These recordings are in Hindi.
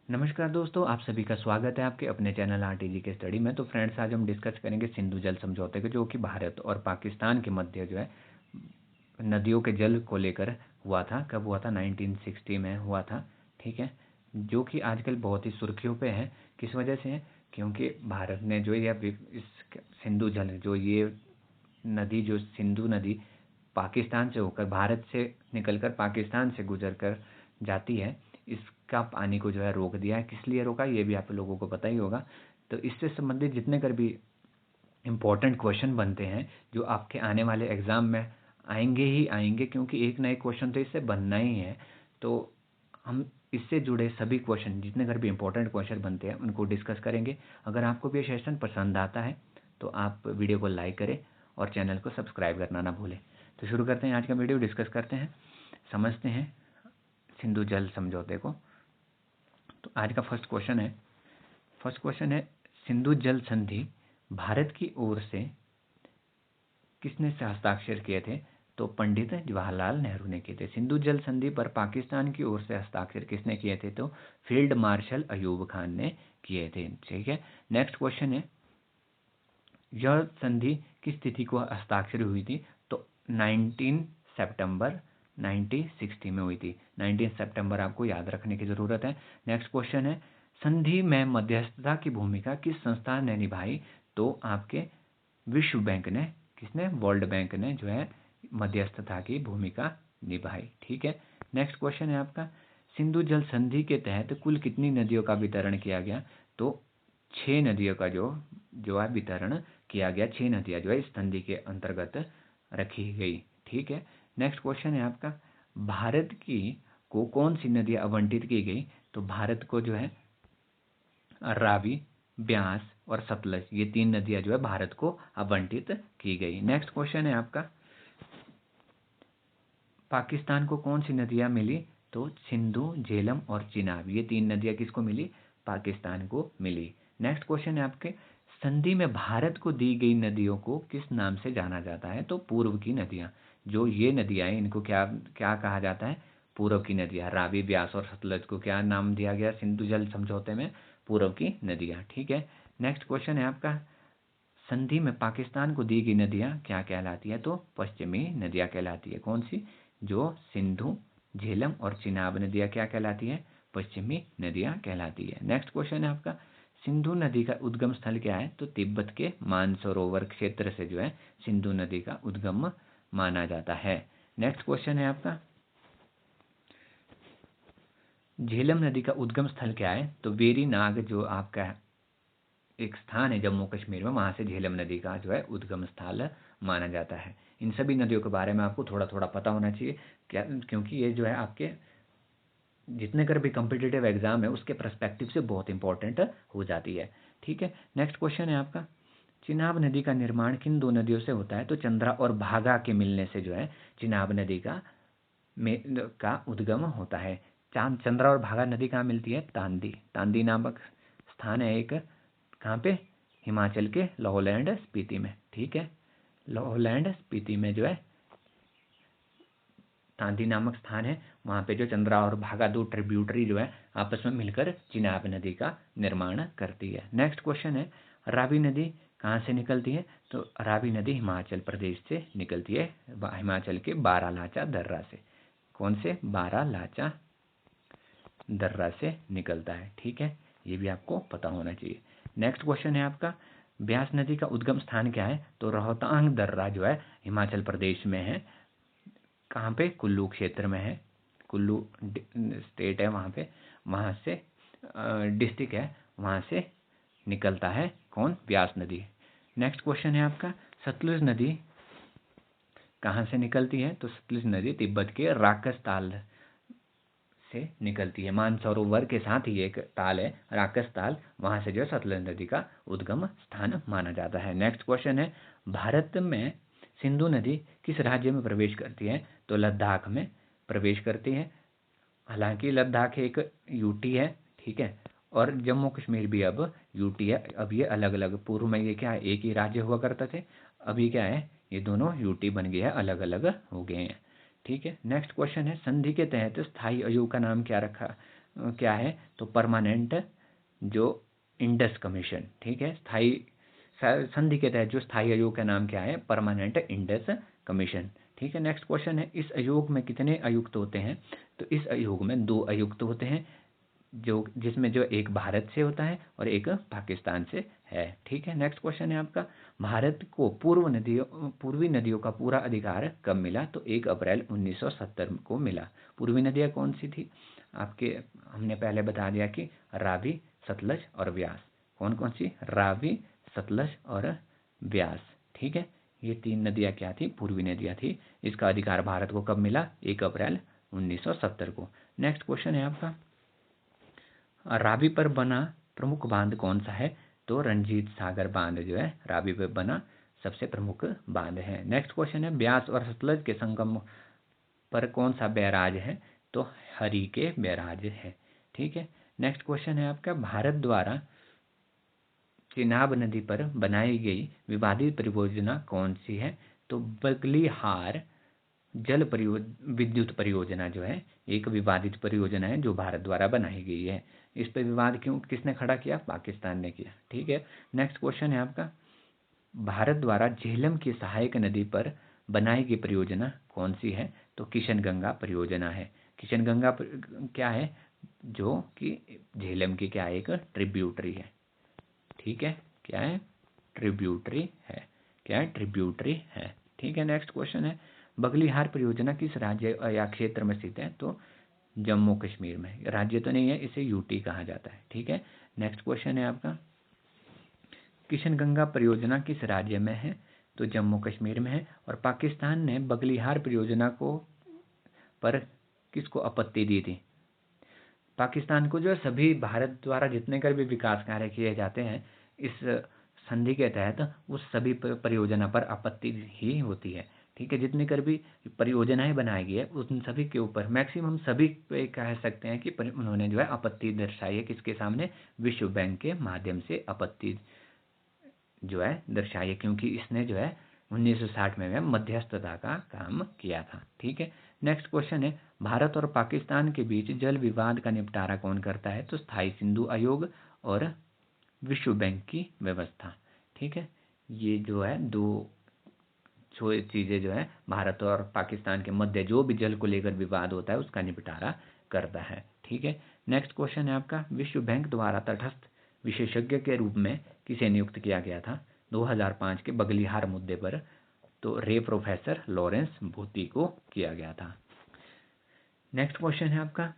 नमस्कार दोस्तों, आप सभी का स्वागत है आपके अपने चैनल आरटीजी के स्टडी में। तो फ्रेंड्स, आज हम डिस्कस करेंगे सिंधु जल समझौते को, जो कि भारत और पाकिस्तान के मध्य जो है नदियों के जल को लेकर हुआ था। कब हुआ था? 1960 में हुआ था। ठीक है, जो कि आजकल बहुत ही सुर्खियों पे है। किस वजह से है? क्योंकि भारत ने जो इस सिंधु जल, जो ये नदी, जो सिंधु नदी पाकिस्तान से होकर, भारत से निकलकर पाकिस्तान से गुजर कर जाती है, इसका पानी को जो है रोक दिया है। किस लिए रोका, ये भी आप लोगों को पता ही होगा। तो इससे संबंधित जितने कर भी इम्पोर्टेंट क्वेश्चन बनते हैं, जो आपके आने वाले एग्ज़ाम में आएंगे ही आएंगे, क्योंकि एक ना एक क्वेश्चन तो इससे बनना ही है। तो हम इससे जुड़े सभी क्वेश्चन, जितने कर भी इम्पोर्टेंट क्वेश्चन बनते हैं, उनको डिस्कस करेंगे। अगर आपको भी ये सेशन पसंद आता है तो आप वीडियो को लाइक करें और चैनल को सब्सक्राइब करना ना भूलें। तो शुरू करते हैं आज का वीडियो, डिस्कस करते हैं, समझते हैं सिंधु जल समझौते को। तो आज का फर्स्ट क्वेश्चन है, सिंधु जल संधि भारत की ओर से किसने से हस्ताक्षर किए थे? तो पंडित जवाहरलाल नेहरू ने किए थे। सिंधु जल संधि पर पाकिस्तान की ओर से हस्ताक्षर किसने किए थे? तो फील्ड मार्शल अयूब खान ने किए थे। ठीक है, नेक्स्ट क्वेश्चन है, यह संधि किस तिथि को हस्ताक्षर हुई थी? तो 19 सितंबर 1960 में हुई थी। 19 सितंबर आपको याद रखने की ज़रूरत है। नेक्स्ट क्वेश्चन है, संधि में मध्यस्थता की भूमिका किस संस्था ने निभाई? तो आपके विश्व बैंक ने, किसने? वर्ल्ड बैंक ने जो है मध्यस्थता की भूमिका निभाई। ठीक है, नेक्स्ट क्वेश्चन है आपका, सिंधु जल संधि के तहत कुल कितनी नदियों का वितरण किया गया? तो 6 नदियों का जो है वितरण किया गया। 6 नदियाँ जो है इस संधि के अंतर्गत रखी गई। ठीक है, नेक्स्ट क्वेश्चन है आपका, भारत की को कौन सी नदियाँ आवंटित की गई? तो भारत को जो है रावी, ब्यास और सतलज, ये 3 नदियाँ जो है भारत को आवंटित की गई। नेक्स्ट क्वेश्चन है आपका, पाकिस्तान को कौन सी नदियाँ मिली? तो सिंधु, झेलम और चिनाब, ये 3 नदियाँ किसको मिली? पाकिस्तान को मिली। नेक्स्ट क्वेश्चन है आपके, संधि में भारत को दी गई नदियों को किस नाम से जाना जाता है? तो पूर्व की नदियाँ। जो ये नदियाँ हैं, इनको क्या क्या कहा जाता है? पूर्व की नदियाँ। रावी, ब्यास और सतलज को क्या नाम दिया गया सिंधु जल समझौते में? पूर्व की नदियाँ। ठीक है, नेक्स्ट क्वेश्चन है आपका, संधि में पाकिस्तान को दी गई नदियाँ क्या कहलाती है? तो पश्चिमी नदियाँ कहलाती है। कौन सी? जो सिंधु, झेलम और चिनाब नदियाँ क्या कहलाती है? पश्चिमी नदियाँ कहलाती है। नेक्स्ट क्वेश्चन है आपका, सिंधु नदी का उद्गम स्थल क्या है? तो तिब्बत के मानसरोवर क्षेत्र से जो है सिंधु नदी का उद्गम माना जाता है। नेक्स्ट क्वेश्चन है आपका, झेलम नदी का उद्गम स्थल क्या है? तो वेरी नाग, जो आपका एक स्थान है जम्मू कश्मीर में, वहाँ से झेलम नदी का जो है उद्गम स्थल माना जाता है। इन सभी नदियों के बारे में आपको थोड़ा थोड़ा पता होना चाहिए, क्या, क्योंकि ये जो है आपके जितने कर भी कम्पिटिटिव एग्जाम है उसके पर्सपेक्टिव से बहुत इंपॉर्टेंट हो जाती है। ठीक है, नेक्स्ट क्वेश्चन है आपका, चिनाब नदी का निर्माण किन दो नदियों से होता है? तो चंद्रा और भागा के मिलने से जो है चिनाब नदी का उद्गम होता है। चंद्रा और भागा नदी कहाँ मिलती है? तांदी, तांदी नामक स्थान है एक, कहाँ पे? हिमाचल के लाहौल स्पीति में। ठीक है, लाहौल स्पीति में जो है तांदी नामक स्थान है, वहाँ पे जो चंद्रा और भागा दो ट्रिब्यूटरी जो है आपस में मिलकर चिनाब नदी का निर्माण करती है। नेक्स्ट क्वेश्चन है, रावी नदी कहाँ से निकलती है? तो रावी नदी हिमाचल प्रदेश से निकलती है, हिमाचल के बारालाचा दर्रा से। कौन से? बारालाचा दर्रा से निकलता है। ठीक है, ये भी आपको पता होना चाहिए। नेक्स्ट क्वेश्चन है आपका, ब्यास नदी का उद्गम स्थान क्या है? तो रोहतांग दर्रा जो है हिमाचल प्रदेश में है। कहाँ पे? कुल्लू क्षेत्र में है, कुल्लू स्टेट है वहाँ पे, वहाँ से डिस्ट्रिक्ट है, वहाँ से निकलता है कौन? ब्यास नदी। नेक्स्ट क्वेश्चन है आपका, सतलुज नदी कहाँ से निकलती है? तो सतलुज नदी तिब्बत के राकस ताल से निकलती है। मानसरोवर के साथ ही एक ताल है राकस ताल, वहाँ से जो है सतलुज नदी का उद्गम स्थान माना जाता है। नेक्स्ट क्वेश्चन है, भारत में सिंधु नदी किस राज्य में प्रवेश करती है? तो लद्दाख में प्रवेश करती है। हालांकि लद्दाख एक यूटी है, ठीक है, और जम्मू कश्मीर भी अब यूटी है। अब ये अलग अलग, पूर्व में ये क्या है? एक ही राज्य हुआ करते थे, अभी क्या है? ये दोनों यूटी बन गए हैं, अलग अलग हो गए हैं। ठीक है, नेक्स्ट क्वेश्चन है, संधि के तहत स्थायी आयोग का नाम क्या क्या है, तो परमानेंट जो इंडस कमीशन, ठीक है, स्थायी संधि के तहत जो स्थायी आयोग का नाम क्या है, परमानेंट इंडस कमीशन, ठीक है। नेक्स्ट क्वेश्चन है, इस आयोग में कितने आयुक्त होते हैं, तो इस आयोग में 2 आयुक्त होते हैं, जो जिसमें जो एक भारत से होता है और एक पाकिस्तान से है, ठीक है। नेक्स्ट क्वेश्चन है आपका, भारत को पूर्वी नदियों का पूरा अधिकार कब मिला, तो 1 अप्रैल 1970 को मिला। पूर्वी नदियाँ कौन सी थी आपके, हमने पहले बता दिया कि रावी, सतलज और व्यास। कौन कौन सी, रावी, सतलज और व्यास, ठीक है। ये 3 नदियाँ क्या थी, पूर्वी नदियाँ थी। इसका अधिकार भारत को कब मिला, 1 अप्रैल 1970 को। नेक्स्ट क्वेश्चन है आपका, रावी पर बना प्रमुख बांध कौन सा है, तो रंजीत सागर बांध जो है रावी पर बना सबसे प्रमुख बांध है। नेक्स्ट क्वेश्चन है, ब्यास और सतलज के संगम पर कौन सा बैराज है, तो हरी के बैराज है, ठीक है। नेक्स्ट क्वेश्चन है आपका, भारत द्वारा चिनाब नदी पर बनाई गई विवादित परियोजना कौन सी है, तो बगलिहार विद्युत परियोजना जो है एक विवादित परियोजना है जो भारत द्वारा बनाई गई है। इस पर विवाद क्यों, किसने खड़ा किया, पाकिस्तान ने किया, ठीक है। नेक्स्ट क्वेश्चन है आपका, भारत द्वारा झेलम की सहायक नदी पर बनाई गई परियोजना कौन सी है, तो किशनगंगा परियोजना है। किशनगंगा क्या है, जो कि झेलम की क्या है, एक ट्रिब्यूटरी है, ठीक है, क्या है, ट्रिब्यूटरी है, क्या है, ट्रिब्यूटरी है, ठीक है। नेक्स्ट क्वेश्चन है, बगलिहार परियोजना किस राज्य या क्षेत्र में स्थित है, तो जम्मू कश्मीर में। राज्य तो नहीं है, इसे यूटी कहा जाता है, ठीक है। नेक्स्ट क्वेश्चन है आपका, किशनगंगा परियोजना किस राज्य में है, तो जम्मू कश्मीर में है। और पाकिस्तान ने बगलिहार परियोजना को पर किसको आपत्ति दी थी, पाकिस्तान को जो है सभी भारत द्वारा जितने कर भी विकास कार्य किए जाते हैं इस संधि के तहत उस सभी परियोजना पर आपत्ति ही होती है, ठीक है। जितनी कर भी परियोजनाएं बनाई गई है उन सभी के ऊपर मैक्सिमम सभी पे कह सकते हैं कि उन्होंने जो है आपत्ति दर्शाई है, किसके सामने, विश्व बैंक के माध्यम से आपत्ति जो है दर्शाई है, क्योंकि इसने जो है 1960 में मध्यस्थता का काम किया था, ठीक है। नेक्स्ट क्वेश्चन है, भारत और पाकिस्तान के बीच जल विवाद का निपटारा कौन करता है, तो स्थायी सिंधु आयोग और विश्व बैंक की व्यवस्था, ठीक है। ये जो है 2 चीज़ें जो है भारत और पाकिस्तान के मध्य जो भी जल को लेकर विवाद होता है उसका निपटारा करता है, ठीक है। नेक्स्ट क्वेश्चन है आपका, विश्व बैंक द्वारा तटस्थ विशेषज्ञ के रूप में किसे नियुक्त किया गया था 2005 के बगलिहार मुद्दे पर, तो रे प्रोफेसर लॉरेंस भूती को किया गया था। नेक्स्ट क्वेश्चन है आपका,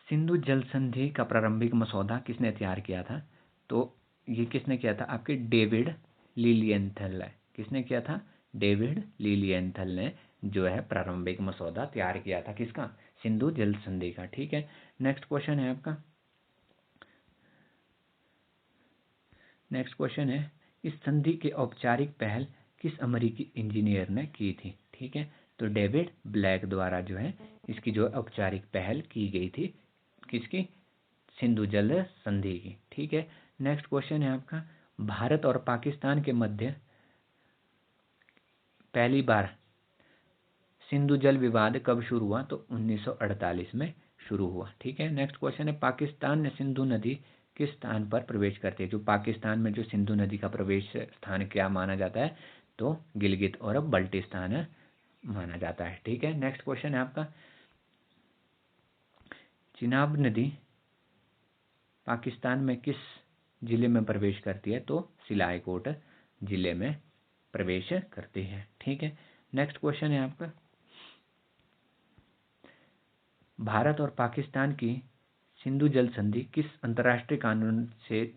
सिंधु जल संधि का प्रारंभिक मसौदा किसने तैयार किया था, तो ये किसने किया था, आपके डेविड लिलियंथल है, किसने किया था, डेविड लिलियंथल ने जो है प्रारंभिक मसौदा तैयार किया था, किसका, सिंधु जल संधि का, ठीक है। नेक्स्ट क्वेश्चन है आपका, नेक्स्ट क्वेश्चन है, इस संधि की औपचारिक पहल किस अमेरिकी इंजीनियर ने की थी, ठीक है, तो डेविड ब्लैक द्वारा जो है इसकी जो औपचारिक पहल की गई थी, किसकी, सिंधु जल संधि की, ठीक है। नेक्स्ट क्वेश्चन है आपका, भारत और पाकिस्तान के मध्य पहली बार सिंधु जल विवाद कब शुरू हुआ, तो 1948 में शुरू हुआ, ठीक है। नेक्स्ट क्वेश्चन है, पाकिस्तान ने सिंधु नदी किस स्थान पर प्रवेश करती है, जो पाकिस्तान में जो सिंधु नदी का प्रवेश स्थान क्या माना जाता है, तो गिलगित और बल्टिस्तान माना जाता है, ठीक है। नेक्स्ट क्वेश्चन है आपका, चिनाब नदी पाकिस्तान में किस जिले में प्रवेश करती है, तो सिलाईकोट जिले में प्रवेश करती है, ठीक है। नेक्स्ट क्वेश्चन है आपका, भारत और पाकिस्तान की सिंधु जल संधि किस अंतर्राष्ट्रीय कानून से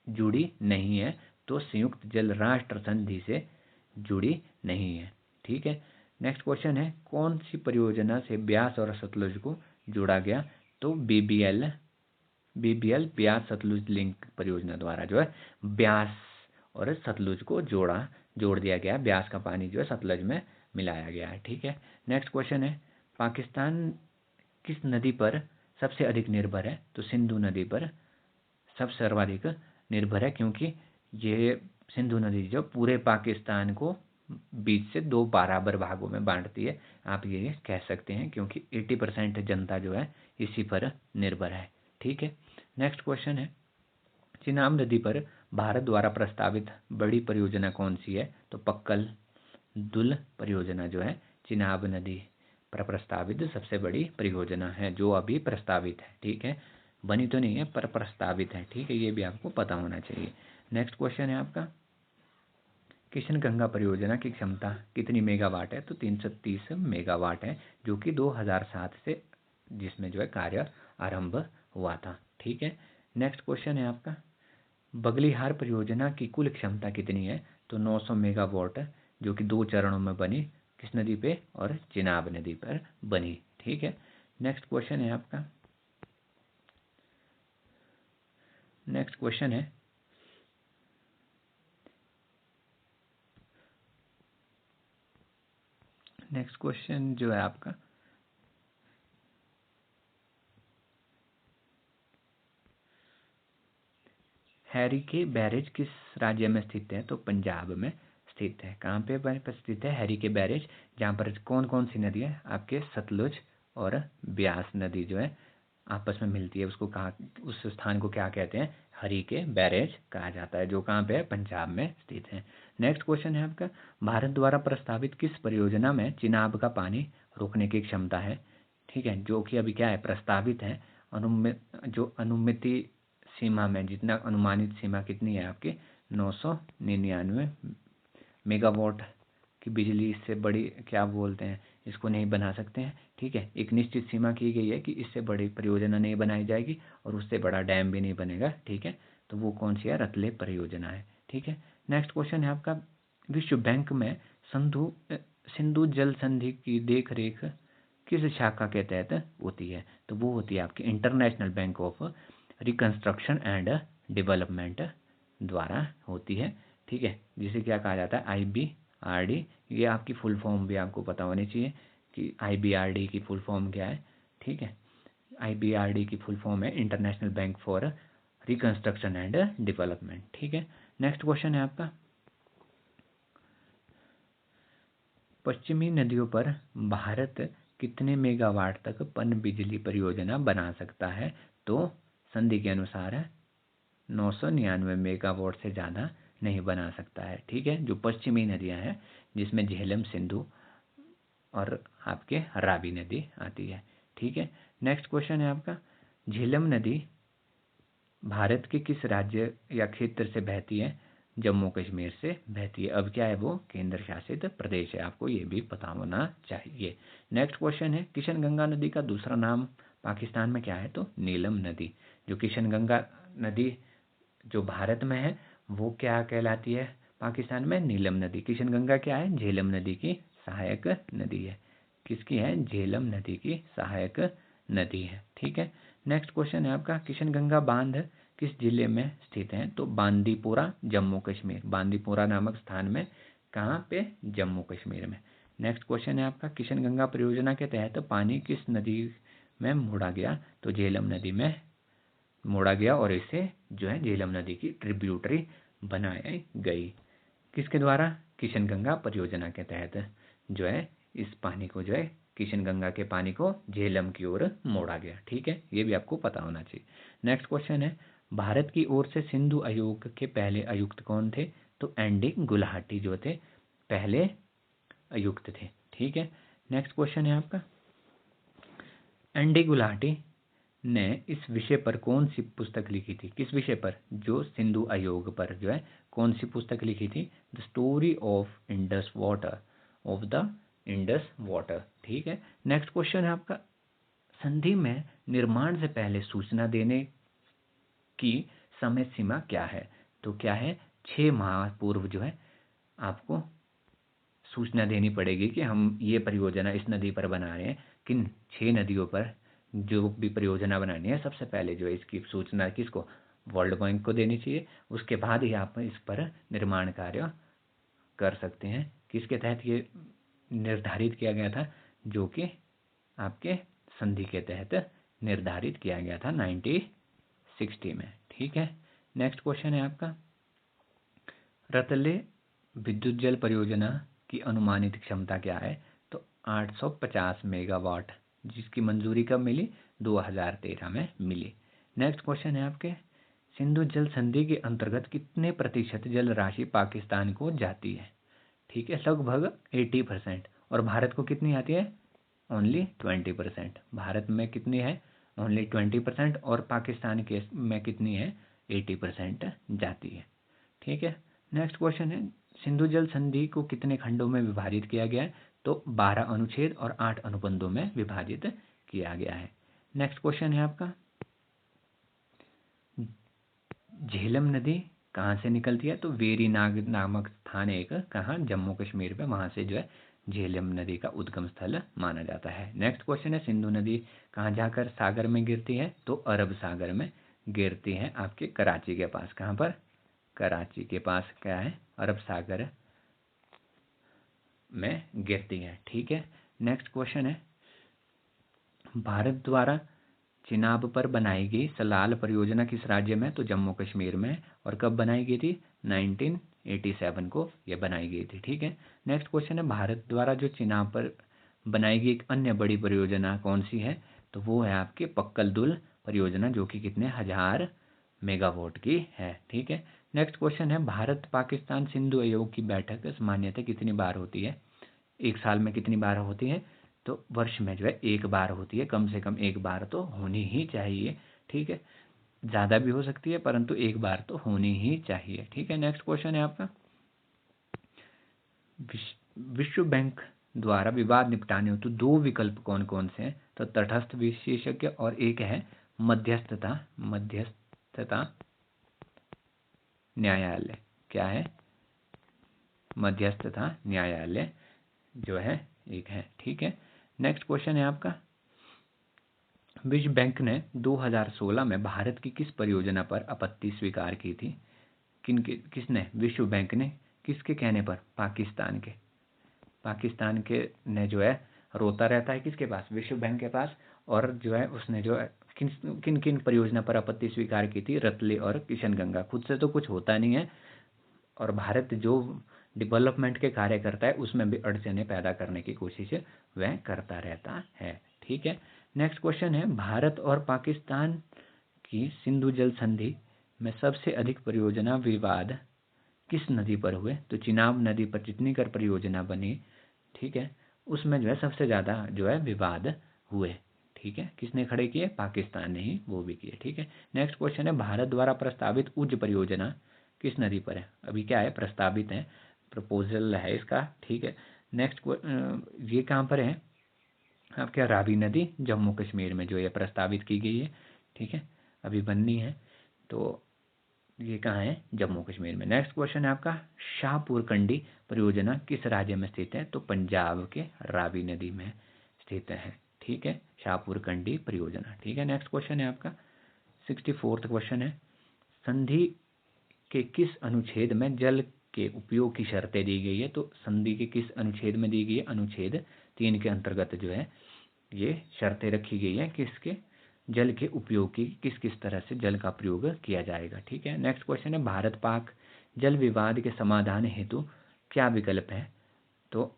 जुड़ी नहीं है, तो संयुक्त जल राष्ट्र संधि से जुड़ी नहीं है, ठीक है। नेक्स्ट क्वेश्चन है, कौन सी परियोजना से ब्यास और सतलुज को जोड़ा गया, तो बीबीएल ब्यास सतलुज लिंक परियोजना द्वारा जो है ब्यास और सतलुज को जोड़ दिया गया, ब्यास का पानी जो है सतलुज में मिलाया गया है, ठीक है। नेक्स्ट क्वेश्चन है, पाकिस्तान किस नदी पर सबसे अधिक निर्भर है, तो सिंधु नदी पर सबसे सर्वाधिक निर्भर है, क्योंकि ये सिंधु नदी जो पूरे पाकिस्तान को बीच से 2 बराबर भागों में बांटती है, आप ये कह सकते हैं, क्योंकि 80% जनता जो है इसी पर निर्भर है। ठीक है, नेक्स्ट क्वेश्चन है, चिनाब नदी पर भारत द्वारा प्रस्तावित बड़ी परियोजना कौन सी है? तो पक्कल दुल परियोजना जो है चिनाब नदी पर प्रस्तावित सबसे बड़ी परियोजना है, जो अभी प्रस्तावित है। ठीक है, बनी तो नहीं है पर प्रस्तावित है। ठीक है, ये भी आपको पता होना चाहिए। नेक्स्ट क्वेश्चन है आपका, किशन गंगा परियोजना की क्षमता कितनी मेगावाट है? तो 330 मेगावाट है, जो कि 2007 से जिसमें जो है कार्य आरंभ हुआ था। ठीक है, नेक्स्ट क्वेश्चन है आपका, बगलीहार परियोजना की कुल क्षमता कितनी है? तो 900 मेगावाट, जो कि 2 चरणों में बनी, किस नदी पे? और चिनाब नदी पर बनी। ठीक है, नेक्स्ट क्वेश्चन है आपका, नेक्स्ट क्वेश्चन है, नेक्स्ट क्वेश्चन जो है आपका, हैरिके बैरेज किस राज्य में स्थित है? तो पंजाब में स्थित है। कहाँ पे स्थित है हैरिके बैरेज? जहाँ पर कौन कौन सी नदी है आपके? सतलुज और ब्यास नदी जो है आपस में मिलती है, उसको कहा, उस स्थान को क्या कहते हैं? हरिके बैरेज कहा जाता है, जो कहाँ पे है? पंजाब में स्थित है। नेक्स्ट क्वेश्चन है आपका, भारत द्वारा प्रस्तावित किस परियोजना में चिनाब का पानी रोकने की क्षमता है? ठीक है, जो कि अभी क्या है? प्रस्तावित है। जो अनुमिति सीमा में, जितना अनुमानित सीमा कितनी है आपकी? 999 मेगावाट की बिजली। इससे बड़ी क्या बोलते हैं, इसको नहीं बना सकते हैं। ठीक है, एक निश्चित सीमा की गई है कि इससे बड़ी परियोजना नहीं बनाई जाएगी और उससे बड़ा डैम भी नहीं बनेगा। ठीक है, तो वो कौन सी है? रतले परियोजना है। ठीक है, नेक्स्ट क्वेश्चन है आपका, विश्व बैंक में सिंधु जल संधि की देख रेख किस शाखा के तहत होती है? तो वो होती है आपकी international bank of reconstruction and development द्वारा होती है। ठीक है, जिसे क्या कहा जाता है? IBRD। ये आपकी फुल फॉर्म भी आपको पता होनी चाहिए कि IBRD की फुल फॉर्म क्या है। ठीक है, IBRD की फुल फॉर्म है international bank for reconstruction and development. ठीक है, नेक्स्ट क्वेश्चन है आपका, पश्चिमी नदियों पर भारत कितने मेगावाट तक पनबिजली परियोजना बना सकता है? तो संधि के अनुसार है 999 मेगावाट से ज़्यादा नहीं बना सकता है। ठीक है, जो पश्चिमी नदियां हैं जिसमें झेलम, सिंधु और आपके रावी नदी आती है। ठीक है, नेक्स्ट क्वेश्चन है आपका, झेलम नदी भारत के किस राज्य या क्षेत्र से बहती है? जम्मू कश्मीर से बहती है। अब क्या है? वो केंद्र शासित प्रदेश है, आपको ये भी पता होना चाहिए। नेक्स्ट क्वेश्चन है, किशन गंगा नदी का दूसरा नाम पाकिस्तान में क्या है? तो नीलम नदी। जो किशन गंगा नदी जो भारत में है वो क्या कहलाती है पाकिस्तान में? नीलम नदी। किशन गंगा क्या है? झेलम नदी की सहायक नदी है। किसकी है? झेलम नदी की सहायक नदी है। ठीक है, नेक्स्ट क्वेश्चन है आपका, किशन गंगा बांध किस जिले में स्थित है? तो बांदीपुरा, जम्मू कश्मीर। बांदीपुरा नामक स्थान में, कहाँ पे? जम्मू कश्मीर में। नेक्स्ट क्वेश्चन है आपका, किशन गंगा परियोजना के तहत पानी किस नदी में मोड़ा गया? तो झेलम नदी में मोड़ा गया और इसे जो है झेलम नदी की ट्रिब्यूटरी बनाई गई। किसके द्वारा? किशन गंगा परियोजना के तहत जो है इस पानी को जो है किशन गंगा के पानी को झेलम की ओर मोड़ा गया। ठीक है, ये भी आपको पता होना चाहिए। नेक्स्ट क्वेश्चन है, भारत की ओर से सिंधु आयोग के पहले आयुक्त कौन थे? तो एनडी गुलाटी जो थे पहले आयुक्त थे। ठीक है, नेक्स्ट क्वेश्चन है आपका, एनडी गुलाटी ने इस विषय पर कौन सी पुस्तक लिखी थी? किस विषय पर? जो सिंधु आयोग पर जो है कौन सी पुस्तक लिखी थी? The story of Indus water, of the Indus water. ठीक है, नेक्स्ट क्वेश्चन है आपका, संधि में निर्माण से पहले सूचना देने की समय सीमा क्या है? तो क्या है? 6 माह पूर्व जो है आपको सूचना देनी पड़ेगी कि हम ये परियोजना इस नदी पर बना रहे हैं। किन 6 नदियों पर जो भी परियोजना बनानी है, सबसे पहले जो है इसकी सूचना किसको? वर्ल्ड बैंक को देनी चाहिए। उसके बाद ही आप इस पर निर्माण कार्य कर सकते हैं। किसके तहत ये निर्धारित किया गया था? जो कि आपके संधि के तहत निर्धारित किया गया था 1960 में। ठीक है, नेक्स्ट क्वेश्चन है आपका, रतले विद्युत जल परियोजना की अनुमानित क्षमता क्या है, तो 850 मेगावाट, जिसकी मंजूरी कब मिली, 2013 में मिली। नेक्स्ट क्वेश्चन है आपके, सिंधु जल संधि के अंतर्गत कितने प्रतिशत जल राशि पाकिस्तान को जाती है, ठीक है, लगभग 80%। और भारत को कितनी आती है, ओनली 20%। भारत में कितनी है, ओनली 20%, और पाकिस्तान के में कितनी है, 80% जाती है, ठीक है। नेक्स्ट क्वेश्चन है, सिंधु जल संधि को कितने खंडों में विभाजित किया गया है, तो 12 अनुच्छेद और 8 अनुबंधों में विभाजित किया गया है। नेक्स्ट क्वेश्चन है आपका, झेलम नदी कहाँ से निकलती है, तो वेरी नाग नामक स्थान है एक, कहाँ, जम्मू कश्मीर में, वहाँ से जो है झेलम नदी का उद्गम स्थल माना जाता है। नेक्स्ट क्वेश्चन है, सिंधु नदी कहाँ जाकर सागर में गिरती है, तो अरब सागर में गिरती है, आपके कराची के पास। कहाँ पर, कराची के पास क्या है, अरब सागर में गिरती है, ठीक है। नेक्स्ट क्वेश्चन है, भारत द्वारा चिनाब पर बनाई गई सलाल परियोजना किस राज्य में, तो जम्मू कश्मीर में, और कब बनाई गई थी, 1987 को यह बनाई गई थी, ठीक है। नेक्स्ट क्वेश्चन है, भारत द्वारा जो चिनाब पर बनाई गई एक अन्य बड़ी परियोजना कौन सी है, तो वो है आपके पक्कल दुल परियोजना, जो कि कितने 1000 मेगावाट की है, ठीक है। नेक्स्ट क्वेश्चन है, भारत पाकिस्तान सिंधु आयोग की बैठक सामान्यतः कितनी बार होती है, एक साल में कितनी बार होती है, तो वर्ष में जो है एक बार होती है, कम से कम एक बार तो होनी ही चाहिए, ठीक है। ज़्यादा भी हो सकती है, परंतु एक बार तो होनी ही चाहिए, ठीक है। नेक्स्ट क्वेश्चन है आपका, विश्व बैंक द्वारा विवाद निपटाने हेतु दो विकल्प कौन कौन से हैं, तो तटस्थ विशेषज्ञ और एक है मध्यस्थता, मध्यस्थता न्यायालय। क्या है, मध्यस्थता न्यायालय जो है एक है, ठीक है। नेक्स्ट क्वेश्चन है आपका, विश्व बैंक ने 2016 में भारत की किस परियोजना पर आपत्ति स्वीकार की थी, किसने, विश्व बैंक ने, किसके कहने पर, पाकिस्तान के ने जो है रोता रहता है किसके पास, विश्व बैंक के पास, और जो है उसने जो है किन किन किन परियोजना पर आपत्ति स्वीकार की थी, रतले और किशनगंगा। खुद से तो कुछ होता नहीं है, और भारत जो डेवलपमेंट के कार्य करता है उसमें भी अड़चने पैदा करने की कोशिश वह करता रहता है, ठीक है। नेक्स्ट क्वेश्चन है, भारत और पाकिस्तान की सिंधु जल संधि में सबसे अधिक परियोजना विवाद किस नदी पर हुए, तो चिनाब नदी पर जितनी कर परियोजना बनी, ठीक है, उसमें जो है सबसे ज़्यादा जो है विवाद हुए, ठीक है। किसने खड़े किए, पाकिस्तान ने ही वो भी किए, ठीक है। नेक्स्ट क्वेश्चन है, भारत द्वारा प्रस्तावित उज्ज परियोजना किस नदी पर है, अभी क्या है, प्रस्तावित है, प्रपोजल है इसका, ठीक है। नेक्स्ट ये कहाँ पर है, अब क्या, रावी नदी, जम्मू कश्मीर में जो ये प्रस्तावित की गई है, ठीक है, अभी बननी है, तो ये कहाँ है, जम्मू कश्मीर में। नेक्स्ट क्वेश्चन है आपका, शाहपुर कंडी परियोजना किस राज्य में स्थित है, तो पंजाब के रावी नदी में स्थित है, ठीक है, शाहपुर कंडी परियोजना, ठीक है। नेक्स्ट क्वेश्चन है आपका 64th क्वेश्चन है, संधि के किस अनुच्छेद में जल के उपयोग की शर्तें दी गई है, तो संधि के किस अनुच्छेद में दी गई है, अनुच्छेद 3 के अंतर्गत जो है ये शर्तें रखी गई हैं, किसके, जल के उपयोग की, किस किस तरह से जल का प्रयोग किया जाएगा, ठीक है। नेक्स्ट क्वेश्चन है, भारत पाक जल विवाद के समाधान हेतु क्या विकल्प है, तो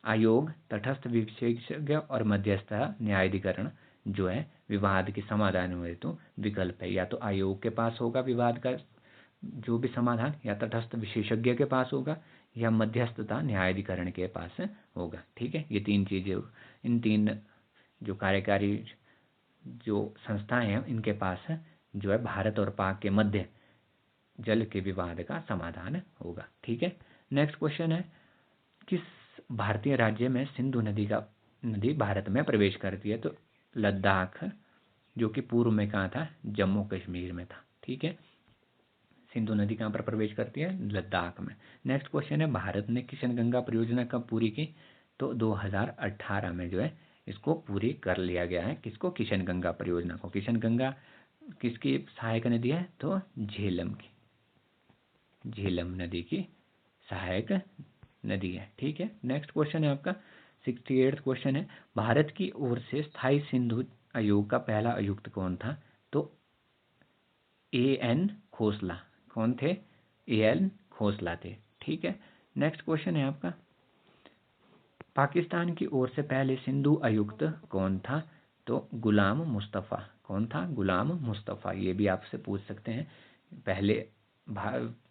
आयोग, तटस्थ विशेषज्ञ और मध्यस्थता न्यायाधिकरण जो है विवाद के समाधान हेतु विकल्प है, या तो आयोग के पास होगा विवाद का जो भी समाधान, या तटस्थ विशेषज्ञ के पास होगा, या मध्यस्थता न्यायाधिकरण के पास होगा, ठीक है। ये तीन चीज़ें, इन तीन जो कार्यकारी जो संस्थाएं हैं इनके पास जो है भारत और पाक के मध्य जल के विवाद का समाधान होगा, ठीक है। नेक्स्ट क्वेश्चन है, किस भारतीय राज्य में सिंधु नदी भारत में प्रवेश करती है, तो लद्दाख, जो कि पूर्व में कहाँ था, जम्मू कश्मीर में था, ठीक है। सिंधु नदी कहाँ पर प्रवेश करती है, लद्दाख में। नेक्स्ट क्वेश्चन है, भारत ने किशनगंगा परियोजना कब पूरी की, तो 2018 में जो है इसको पूरी कर लिया गया है, किसको, किशनगंगा परियोजना को। किशनगंगा किसकी सहायक नदी है, तो झेलम की, झेलम नदी की सहायक नदी है, ठीक है। नेक्स्ट क्वेश्चन है आपका 68th क्वेश्चन है, भारत की ओर से स्थायी सिंधु आयोग का पहला आयुक्त कौन था, तो ए एन खोसला, कौन थे, ए एन खोसला थे, ठीक है। नेक्स्ट क्वेश्चन है आपका, पाकिस्तान की ओर से पहले सिंधु आयुक्त कौन था? तो गुलाम मुस्तफ़ा। कौन था? गुलाम मुस्तफ़ा। ये भी आपसे पूछ सकते हैं। पहले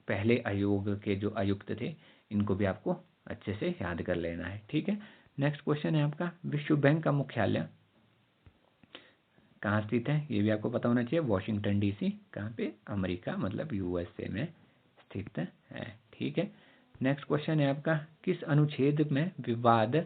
पहले आयोग के जो आयुक्त थे इनको भी आपको अच्छे से याद कर लेना है, ठीक है। नेक्स्ट क्वेश्चन है आपका, विश्व बैंक का मुख्यालय कहाँ स्थित है? ये भी आपको पता होना चाहिए। Washington DC. कहाँ पे? अमेरिका, मतलब यूएसए में स्थित है, ठीक है। नेक्स्ट क्वेश्चन है आपका, किस अनुच्छेद में विवाद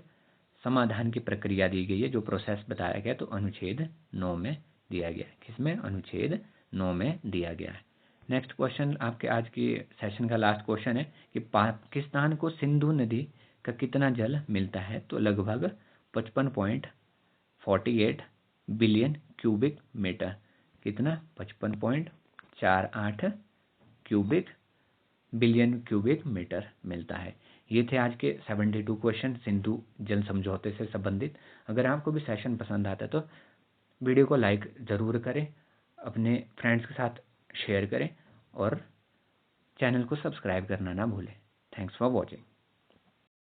समाधान की प्रक्रिया दी गई है? जो प्रोसेस बताया गया तो अनुच्छेद 9 में दिया गया है। किसमें? अनुच्छेद 9 में दिया गया है। नेक्स्ट क्वेश्चन आपके आज की सेशन का लास्ट क्वेश्चन है कि पाकिस्तान को सिंधु नदी का कितना जल मिलता है? तो लगभग 55.48 बिलियन क्यूबिक मीटर। कितना? 55.48 क्यूबिक बिलियन क्यूबिक मीटर मिलता है। ये थे आज के 72 क्वेश्चन सिंधु जल समझौते से संबंधित। अगर आपको भी सेशन पसंद आता है तो वीडियो को लाइक ज़रूर करें, अपने फ्रेंड्स के साथ शेयर करें और चैनल को सब्सक्राइब करना ना भूलें। Thanks for watching.